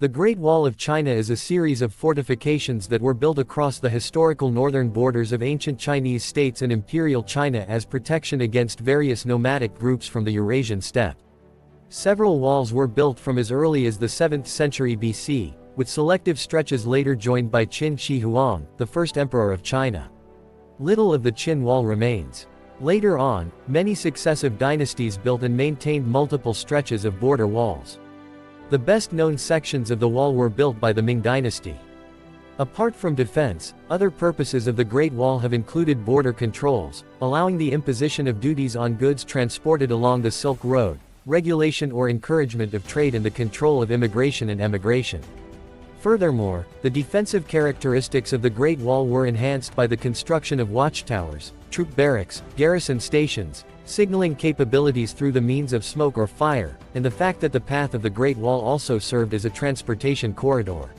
The Great Wall of China is a series of fortifications that were built across the historical northern borders of ancient Chinese states and Imperial China as protection against various nomadic groups from the Eurasian Steppe. Several walls were built from as early as the 7th century BC, with selective stretches later joined by Qin Shi Huang, the first emperor of China. Little of the Qin wall remains. Later on, many successive dynasties built and maintained multiple stretches of border walls. The best-known sections of the wall were built by the Ming dynasty. Apart from defense, other purposes of the Great Wall have included border controls, allowing the imposition of duties on goods transported along the Silk Road, regulation or encouragement of trade and the control of immigration and emigration. Furthermore, the defensive characteristics of the Great Wall were enhanced by the construction of watchtowers, troop barracks, garrison stations, signaling capabilities through the means of smoke or fire, and the fact that the path of the Great Wall also served as a transportation corridor.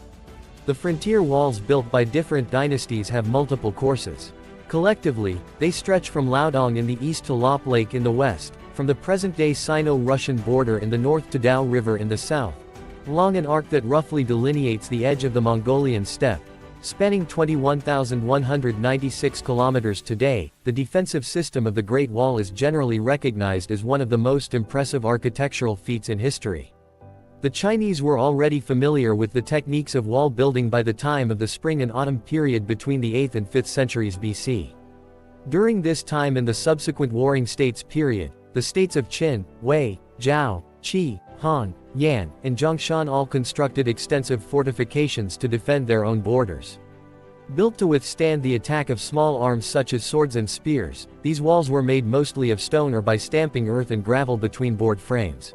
The frontier walls built by different dynasties have multiple courses. Collectively, they stretch from Liaodong in the east to Lop Lake in the west, from the present-day Sino-Russian border in the north to Dao River in the south, along an arc that roughly delineates the edge of the Mongolian steppe. Spanning 21,196 kilometers today, the defensive system of the Great Wall is generally recognized as one of the most impressive architectural feats in history. The Chinese were already familiar with the techniques of wall building by the time of the spring and autumn period between the 8th and 5th centuries BC. During this time and the subsequent Warring States period, the states of Qin, Wei, Zhao, Qi, Han, Yan, and Zhongshan all constructed extensive fortifications to defend their own borders. Built to withstand the attack of small arms such as swords and spears, these walls were made mostly of stone or by stamping earth and gravel between board frames.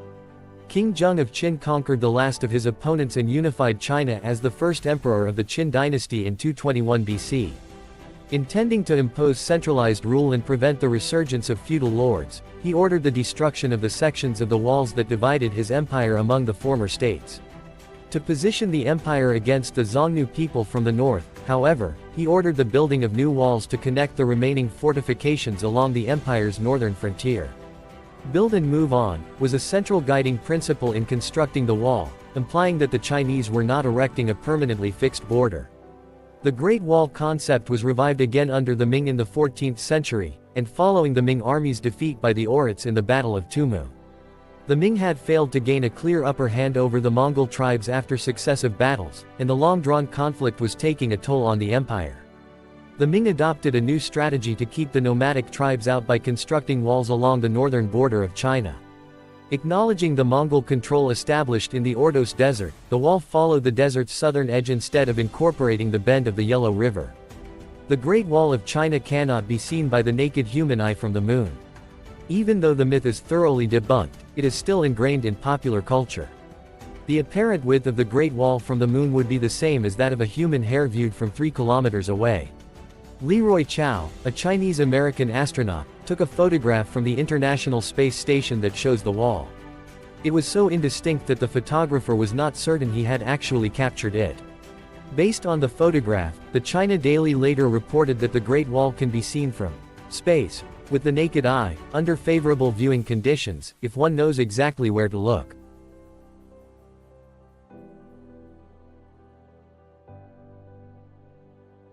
King Zheng of Qin conquered the last of his opponents and unified China as the first emperor of the Qin dynasty in 221 BC. Intending to impose centralized rule and prevent the resurgence of feudal lords, he ordered the destruction of the sections of the walls that divided his empire among the former states. To position the empire against the Xiongnu people from the north, however, he ordered the building of new walls to connect the remaining fortifications along the empire's northern frontier. Build and move on was a central guiding principle in constructing the wall, implying that the Chinese were not erecting a permanently fixed border. The Great Wall concept was revived again under the Ming in the 14th century, and following the Ming army's defeat by the Oirats in the Battle of Tumu. The Ming had failed to gain a clear upper hand over the Mongol tribes after successive battles, and the long-drawn conflict was taking a toll on the empire. The Ming adopted a new strategy to keep the nomadic tribes out by constructing walls along the northern border of China. Acknowledging the Mongol control established in the Ordos Desert, the wall followed the desert's southern edge instead of incorporating the bend of the Yellow River. The Great Wall of China cannot be seen by the naked human eye from the moon. Even though the myth is thoroughly debunked, it is still ingrained in popular culture. The apparent width of the Great Wall from the moon would be the same as that of a human hair viewed from 3 kilometers away. Leroy Chiao, a Chinese-American astronaut, took a photograph from the International Space Station that shows the wall. It was so indistinct that the photographer was not certain he had actually captured it. Based on the photograph, the China Daily later reported that the Great Wall can be seen from space, with the naked eye, under favorable viewing conditions, if one knows exactly where to look.